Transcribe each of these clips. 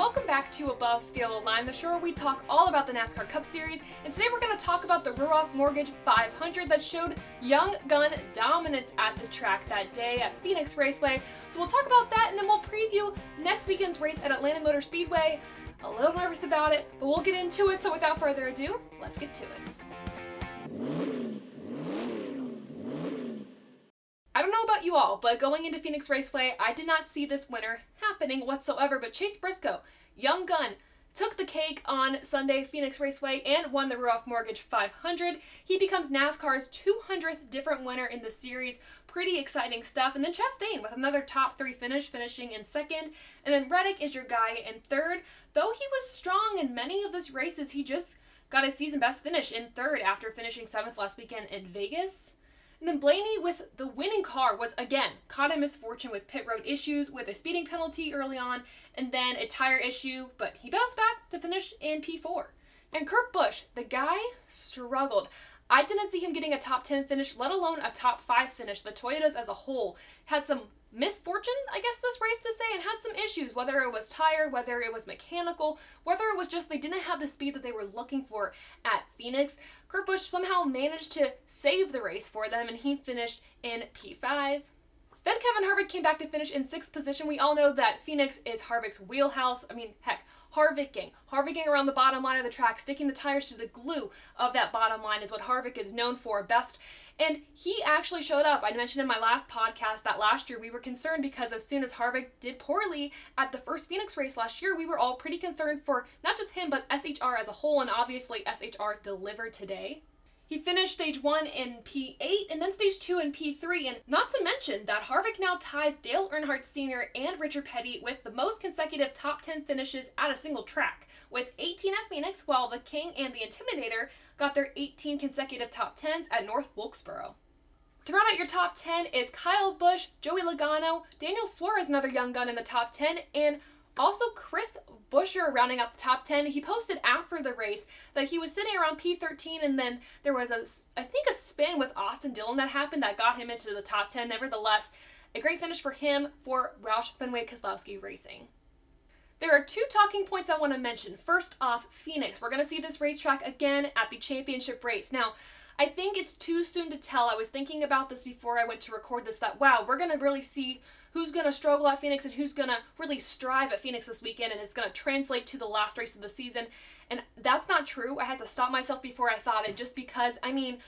welcome back to Above the Yellow Line, the show where we talk all about the NASCAR Cup Series, and today we're going to talk about the Ruoff Mortgage 500 that showed young gun dominance at the track that day at Phoenix Raceway. So we'll talk about that, and then we'll preview next weekend's race at Atlanta Motor Speedway. A little nervous about it, but we'll get into it, so without further ado, let's get to it. I don't know about you all, but going into Phoenix Raceway, I did not see this winner happening whatsoever, but Chase Briscoe, young gun, took the cake on Sunday Phoenix Raceway and won the Ruoff Mortgage 500. He becomes NASCAR's 200th different winner in the series. Pretty exciting stuff. And then Chastain with another top three finish, finishing in second. And then Reddick is your guy in third. Though he was strong in many of those races, he just got his season best finish in third after finishing seventh last weekend in Vegas. And then Blaney with the winning car was, again, caught in misfortune with pit road issues with a speeding penalty early on and then a tire issue, but he bounced back to finish in P4. And Kurt Busch, the guy struggled. I didn't see him getting a top 10 finish, let alone a top 5 finish. The Toyotas as a whole had some misfortune, I guess this race to say, and had some issues, whether it was tire, whether it was mechanical, whether it was just they didn't have the speed that they were looking for at Phoenix. Kurt Busch somehow managed to save the race for them, and he finished in P5. Then Kevin Harvick came back to finish in 6th position. We all know that Phoenix is Harvick's wheelhouse. I mean, heck, Harvicking around the bottom line of the track, sticking the tires to the glue of that bottom line is what Harvick is known for best. And he actually showed up. I mentioned in my last podcast that last year we were concerned because as soon as Harvick did poorly at the first Phoenix race last year, we were all pretty concerned for not just him, but SHR as a whole, and obviously SHR delivered today. He finished stage 1 in P8 and then stage 2 in P3, and not to mention that Harvick now ties Dale Earnhardt Sr. and Richard Petty with the most consecutive top 10 finishes at a single track, with 18 at Phoenix, while the King and the Intimidator got their 18 consecutive top 10s at North Wilkesboro. To round out your top 10 is Kyle Busch, Joey Logano, Daniel Suarez, another young gun in the top 10, and also Chris Buescher rounding up the top 10. He posted after the race that he was sitting around P13, and then there was I think a spin with Austin Dillon that happened that got him into the top 10. Nevertheless, a great finish for him for Roush Fenway Keselowski Racing. There are two talking points I want to mention. First off, Phoenix. We're going to see this racetrack again at the championship race. Now, I think it's too soon to tell. I was thinking about this before I went to record this, that wow, we're going to really see who's going to struggle at Phoenix and who's going to really strive at Phoenix this weekend, and it's going to translate to the last race of the season. And that's not true. I had to stop myself before I thought it, just because, I mean,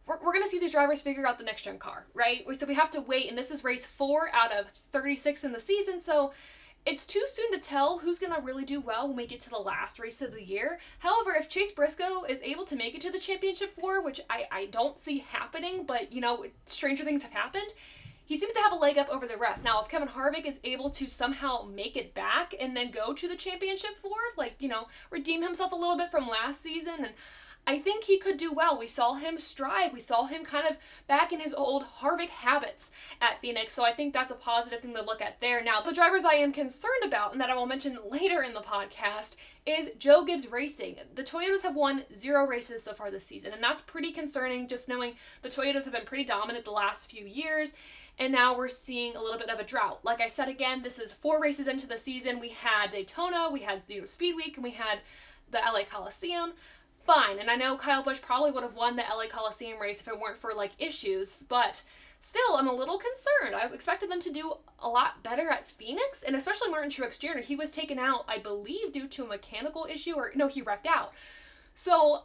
we're going to see these drivers figure out the next-gen car, right? So we have to wait, and this is race 4 out of 36 in the season, so it's too soon to tell who's going to really do well when we get to the last race of the year. However, if Chase Briscoe is able to make it to the championship 4, which I don't see happening, but, you know, stranger things have happened, he seems to have a leg up over the rest. Now, if Kevin Harvick is able to somehow make it back and then go to the championship 4, like, you know, redeem himself a little bit from last season, and I think he could do well. We saw him strive. We saw him kind of back in his old Harvick habits at Phoenix, so I think that's a positive thing to look at there. Now, the drivers I am concerned about, and that I will mention later in the podcast, is Joe Gibbs Racing. The Toyotas have won 0 races so far this season, and that's pretty concerning, just knowing the Toyotas have been pretty dominant the last few years, and now we're seeing a little bit of a drought. Like I said again, this is 4 races into the season. We had Daytona, we had Speed Week, and we had the LA Coliseum. Fine, and I know Kyle Busch probably would have won the LA Coliseum race if it weren't for, like, issues, but still, I'm a little concerned. I expected them to do a lot better at Phoenix, and especially Martin Truex Jr. He was taken out, I believe, due to a mechanical issue, or no, he wrecked out. So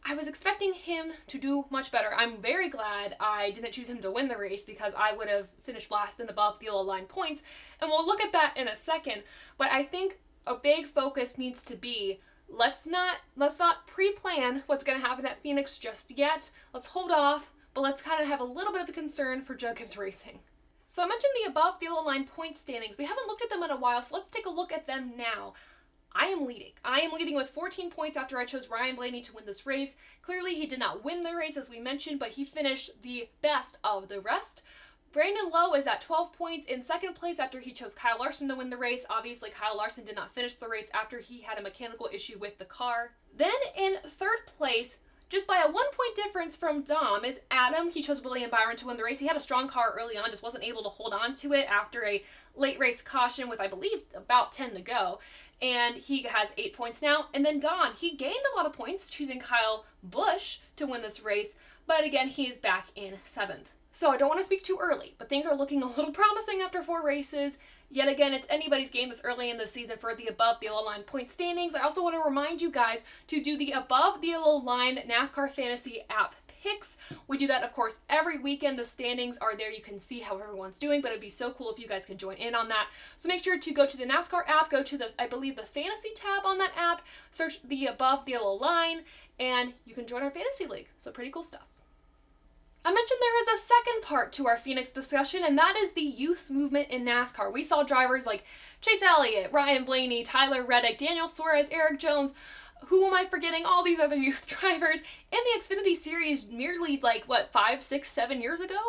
I was expecting him to do much better. I'm very glad I didn't choose him to win the race because I would have finished last in above the yellow line points, and we'll look at that in a second, but I think a big focus needs to be let's not pre-plan what's going to happen at Phoenix just yet. Let's hold off, but let's kind of have a little bit of a concern for Joe Gibbs Racing. So I mentioned the above the yellow line point standings. We haven't looked at them in a while, so let's take a look at them now. I am leading with 14 points after I chose Ryan Blaney to win this race. Clearly, he did not win the race, as we mentioned, but he finished the best of the rest. Brandon Lowe is at 12 points in second place after he chose Kyle Larson to win the race. Obviously, Kyle Larson did not finish the race after he had a mechanical issue with the car. Then in third place, just by a 1 point difference from Dom, is Adam. He chose William Byron to win the race. He had a strong car early on, just wasn't able to hold on to it after a late race caution with, I believe, about 10 to go. and he has 8 points now. And then Don, he gained a lot of points, choosing Kyle Busch to win this race, but again, he is back in 7th. So I don't want to speak too early, but things are looking a little promising after 4 races. Yet again, it's anybody's game this early in the season for the Above the Yellow Line point standings. I also want to remind you guys to do the Above the Yellow Line NASCAR Fantasy app picks. We do that, of course, every weekend. The standings are there. You can see how everyone's doing, but it'd be so cool if you guys could join in on that. So make sure to go to the NASCAR app, go to I believe the Fantasy tab on that app, search the Above the Yellow Line, and you can join our fantasy league. So pretty cool stuff. I mentioned there is a second part to our Phoenix discussion, and that is the youth movement in NASCAR. We saw drivers like Chase Elliott, Ryan Blaney, Tyler Reddick, Daniel Suarez, Eric Jones. Who am I forgetting? All these other youth drivers in the Xfinity Series nearly 5, 6, 7 years ago?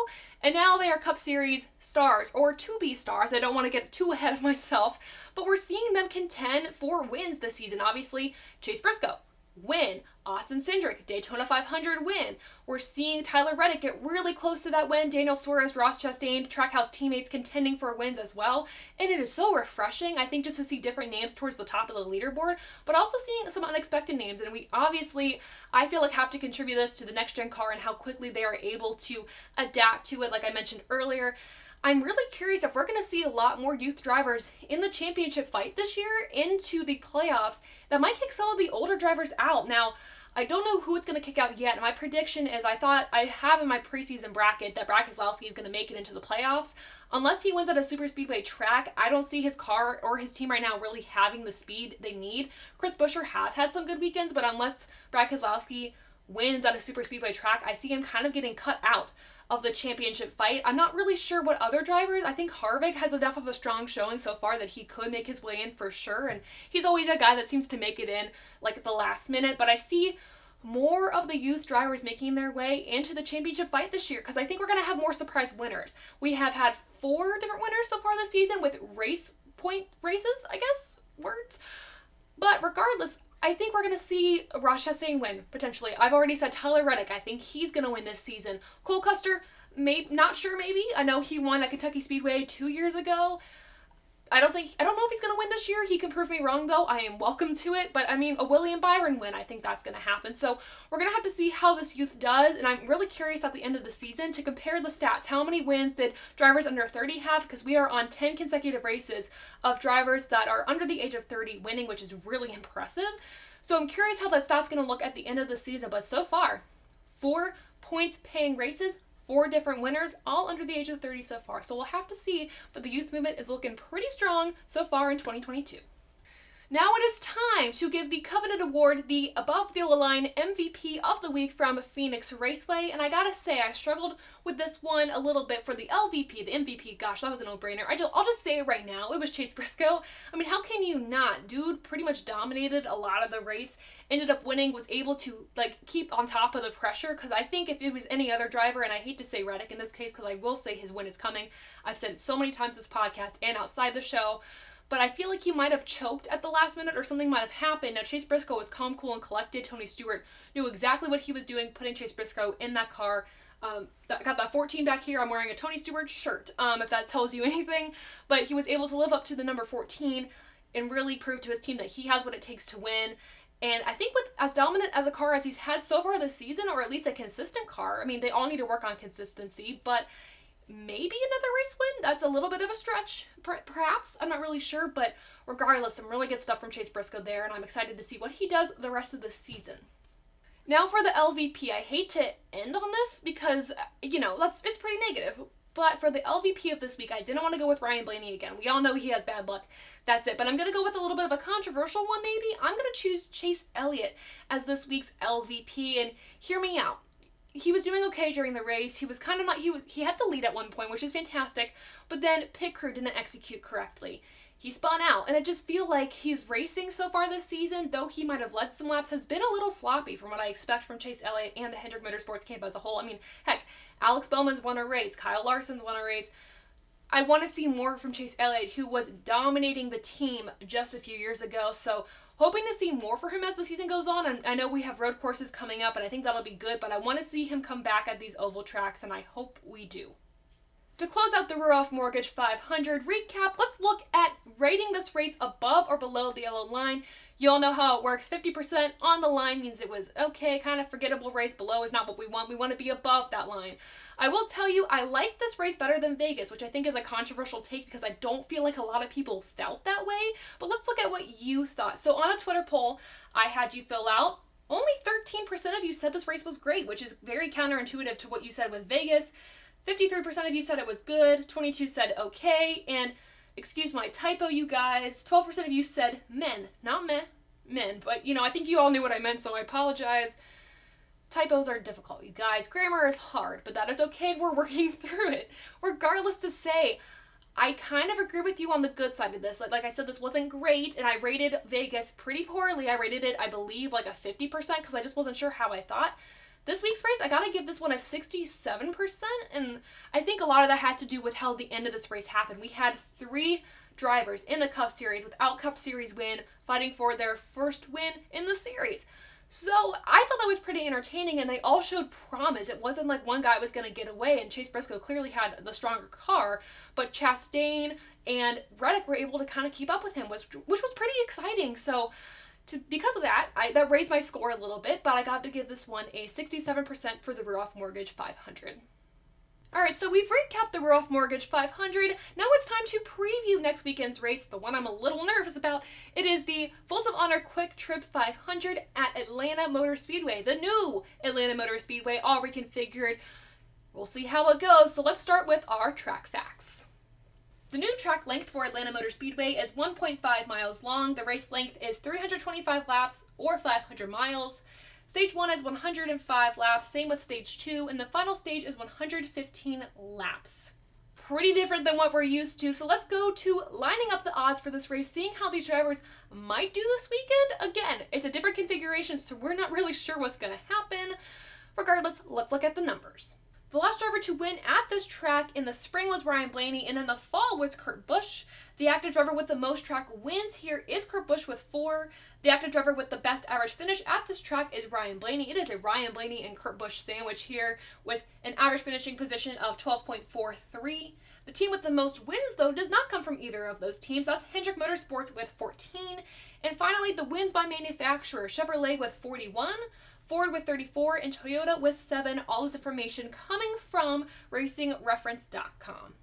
And now they are Cup Series stars, or to-be stars. I don't want to get too ahead of myself, but we're seeing them contend for wins this season. Obviously, Chase Briscoe, win. Austin Cindric, Daytona 500 win. We're seeing Tyler Reddick get really close to that win. Daniel Suarez, Ross Chastain, Trackhouse teammates contending for wins as well. And it is so refreshing, I think, just to see different names towards the top of the leaderboard, but also seeing some unexpected names. And we obviously, I feel like, have to contribute this to the next gen car and how quickly they are able to adapt to it, like I mentioned earlier. I'm really curious if we're going to see a lot more youth drivers in the championship fight this year into the playoffs that might kick some of the older drivers out. Now, I don't know who it's going to kick out yet. My prediction is I have in my preseason bracket that Brad Keselowski is going to make it into the playoffs. Unless he wins at a super speedway track, I don't see his car or his team right now really having the speed they need. Chris Buescher has had some good weekends, but unless Brad Keselowski wins at a super speedway track, I see him kind of getting cut out of the championship fight. I'm not really sure what other drivers. I think Harvick has enough of a strong showing so far that he could make his way in for sure, and he's always a guy that seems to make it in at the last minute, but I see more of the youth drivers making their way into the championship fight this year because I think we're going to have more surprise winners. We have had 4 different winners so far this season with race point races, I guess, words. But regardless, I think we're going to see Ross Chastain win, potentially. I've already said Tyler Reddick. I think he's going to win this season. Cole Custer, not sure maybe. I know he won at Kentucky Speedway 2 years ago. I don't know if he's going to win this year. He can prove me wrong, though. I am welcome to it. But, a William Byron win, I think that's going to happen. So we're going to have to see how this youth does. And I'm really curious at the end of the season to compare the stats. How many wins did drivers under 30 have? Because we are on 10 consecutive races of drivers that are under the age of 30 winning, which is really impressive. So I'm curious how that stat's going to look at the end of the season. But so far, 4 points-paying races, 4 different winners, all under the age of 30 so far. So we'll have to see, but the youth movement is looking pretty strong so far in 2022. Now it is time to give the coveted award, the Above the Yellow Line MVP of the Week from Phoenix Raceway. And I gotta say, I struggled with this one a little bit for the LVP, the MVP. Gosh, that was a no-brainer. I'll just say it right now. It was Chase Briscoe. How can you not? Dude pretty much dominated a lot of the race, ended up winning, was able to keep on top of the pressure. Because I think if it was any other driver, and I hate to say Reddick in this case, because I will say his win is coming. I've said it so many times this podcast and outside the show. But I feel like he might have choked at the last minute or something might have happened. Now, Chase Briscoe was calm, cool, and collected. Tony Stewart knew exactly what he was doing, putting Chase Briscoe in that car. Got that 14 back here. I'm wearing a Tony Stewart shirt, if that tells you anything. But he was able to live up to the number 14 and really prove to his team that he has what it takes to win. And I think with as dominant as a car as he's had so far this season, or at least a consistent car, they all need to work on consistency, but maybe another race win? That's a little bit of a stretch, perhaps. I'm not really sure, but regardless, some really good stuff from Chase Briscoe there, and I'm excited to see what he does the rest of the season. Now for the LVP, I hate to end on this because, it's pretty negative, but for the LVP of this week, I didn't want to go with Ryan Blaney again. We all know he has bad luck. That's it, but I'm going to go with a little bit of a controversial one maybe. I'm going to choose Chase Elliott as this week's LVP, and hear me out. He was doing okay during the race. He was kind of not, he had the lead at one point, which is fantastic, but then pit crew didn't execute correctly. He spun out, and I just feel like he's racing so far this season, though he might have led some laps, has been a little sloppy from what I expect from Chase Elliott and the Hendrick Motorsports camp as a whole. Heck, Alex Bowman's won a race. Kyle Larson's won a race. I want to see more from Chase Elliott, who was dominating the team just a few years ago, so hoping to see more for him as the season goes on. And I know we have road courses coming up, and I think that'll be good, but I want to see him come back at these oval tracks, and I hope we do. To close out the Ruoff Mortgage 500 recap, let's look at rating this race above or below the yellow line. You all know how it works. 50% on the line means it was okay, kind of forgettable race. Below is not what we want. We want to be above that line. I will tell you, I like this race better than Vegas, which I think is a controversial take because I don't feel like a lot of people felt that way. But let's look at what you thought. So on a Twitter poll, I had you fill out. Only 13% of you said this race was great, which is very counterintuitive to what you said with Vegas. 53% of you said it was good, 22% said okay, and excuse my typo, you guys, 12% of you said men, not meh, men. But, I think you all knew what I meant, so I apologize. Typos are difficult, you guys. Grammar is hard, but that is okay. We're working through it. Regardless to say, I kind of agree with you on the good side of this. Like I said, this wasn't great, and I rated Vegas pretty poorly. I rated it, I believe, like a 50% because I just wasn't sure how I thought. This week's race, I gotta give this one a 67%, and I think a lot of that had to do with how the end of this race happened. We had 3 drivers in the Cup Series without Cup Series win, fighting for their first win in the series. So I thought that was pretty entertaining, and they all showed promise. It wasn't like one guy was gonna get away, and Chase Briscoe clearly had the stronger car, but Chastain and Reddick were able to kind of keep up with him, which was pretty exciting. So because of that, that raised my score a little bit, but I got to give this one a 67% for the Ruoff Mortgage 500. Alright, so we've recapped the Ruoff Mortgage 500. Now it's time to preview next weekend's race, the one I'm a little nervous about. It is the Folds of Honor QuikTrip 500 at Atlanta Motor Speedway, the new Atlanta Motor Speedway, all reconfigured. We'll see how it goes, so let's start with our track facts. The new track length for Atlanta Motor Speedway is 1.5 miles long. The race length is 325 laps or 500 miles. Stage 1 is 105 laps, same with Stage 2, and the final stage is 115 laps. Pretty different than what we're used to, so let's go to lining up the odds for this race, seeing how these drivers might do this weekend. Again, it's a different configuration, so we're not really sure what's going to happen. Regardless, let's look at the numbers. The last driver to win at this track in the spring was Ryan Blaney, and in the fall was Kurt Busch. The active driver with the most track wins here is Kurt Busch with 4. The active driver with the best average finish at this track is Ryan Blaney. It is a Ryan Blaney and Kurt Busch sandwich here with an average finishing position of 12.43. The team with the most wins, though, does not come from either of those teams. That's Hendrick Motorsports with 14. And finally, the wins by manufacturer, Chevrolet with 41. Ford with 34, and Toyota with 7. All this information coming from RacingReference.com.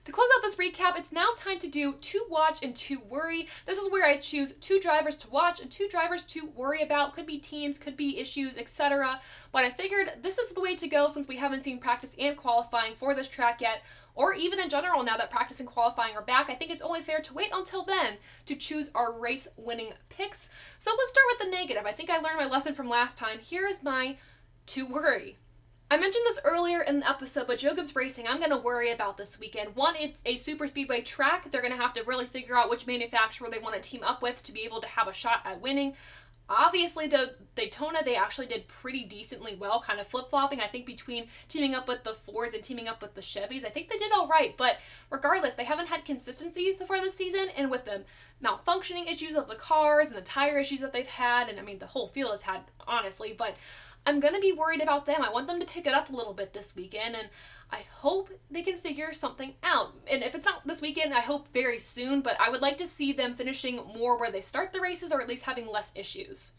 To close out this recap, it's now time to do 2 watch and 2 worry. This is where I choose 2 drivers to watch and 2 drivers to worry about. Could be teams, could be issues, etc. But I figured this is the way to go since we haven't seen practice and qualifying for this track yet, or even in general now that practice and qualifying are back. I think it's only fair to wait until then to choose our race-winning picks. So let's start with the negative. I think I learned my lesson from last time. Here is my to worry. I mentioned this earlier in the episode, but Joe Gibbs Racing, I'm going to worry about this weekend. One, it's a super speedway track. They're going to have to really figure out which manufacturer they want to team up with to be able to have a shot at winning. Obviously, the Daytona, they actually did pretty decently well, kind of flip-flopping, I think, between teaming up with the Fords and teaming up with the Chevys. I think they did all right, but regardless, they haven't had consistency so far this season, and with the malfunctioning issues of the cars and the tire issues that they've had, and I mean, the whole field has had, honestly, but I'm going to be worried about them. I want them to pick it up a little bit this weekend, and I hope they can figure something out. And if it's not this weekend, I hope very soon, but I would like to see them finishing more where they start the races or at least having less issues.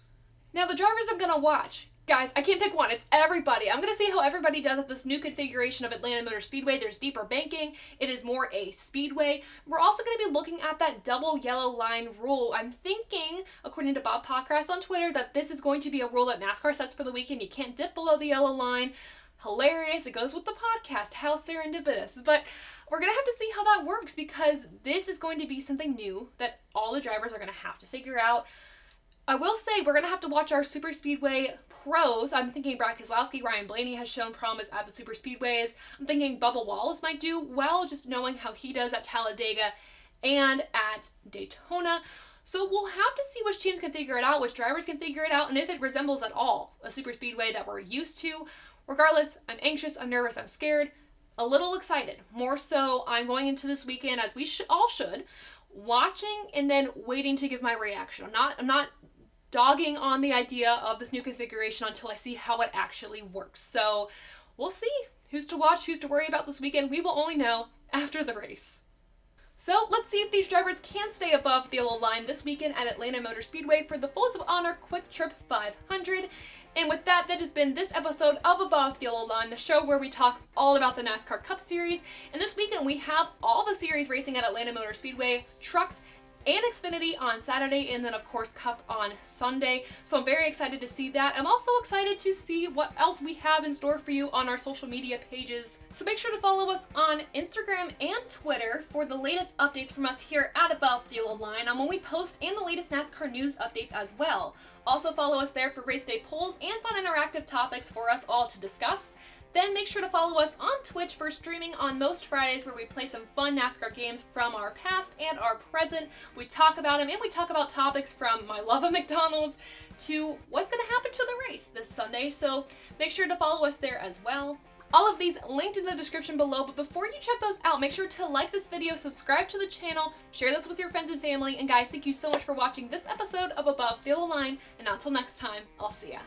Now, the drivers I'm going to watch. Guys, I can't pick one. It's everybody. I'm going to see how everybody does at this new configuration of Atlanta Motor Speedway. There's deeper banking. It is more a speedway. We're also going to be looking at that double yellow line rule. I'm thinking, according to Bob Pockrass on Twitter, that this is going to be a rule that NASCAR sets for the weekend. You can't dip below the yellow line. Hilarious. It goes with the podcast. How serendipitous. But we're going to have to see how that works because this is going to be something new that all the drivers are going to have to figure out. I will say we're going to have to watch our super speedway pros. I'm thinking Brad Keselowski, Ryan Blaney has shown promise at the super speedways. I'm thinking Bubba Wallace might do well, just knowing how he does at Talladega and at Daytona. So we'll have to see which teams can figure it out, which drivers can figure it out, and if it resembles at all a super speedway that we're used to. Regardless, I'm anxious, I'm nervous, I'm scared, a little excited. More so, I'm going into this weekend, as we all should, watching and then waiting to give my reaction. I'm not dogging on the idea of this new configuration until I see how it actually works. So we'll see. Who's to watch, who's to worry about this weekend, we will only know after the race. So let's see if these drivers can stay above the yellow line this weekend at Atlanta Motor Speedway for the Folds of Honor QuikTrip 500. And with that, that has been this episode of Above the Yellow Line, the show where we talk all about the NASCAR Cup Series. And this weekend we have all the series racing at Atlanta Motor Speedway, trucks and Xfinity on Saturday, and then of course Cup on Sunday. So I'm very excited to see that. I'm also excited to see what else we have in store for you on our social media pages. So make sure to follow us on Instagram and Twitter for the latest updates from us here at Above the Yellow Line on when we post and the latest NASCAR news updates as well. Also follow us there for race day polls and fun interactive topics for us all to discuss. Then make sure to follow us on Twitch for streaming on most Fridays, where we play some fun NASCAR games from our past and our present. We talk about them, and we talk about topics from my love of McDonald's to what's going to happen to the race this Sunday. So make sure to follow us there as well. All of these linked in the description below, but before you check those out, make sure to like this video, subscribe to the channel, share this with your friends and family, and guys, thank you so much for watching this episode of Above the Yellow Line, and until next time, I'll see ya.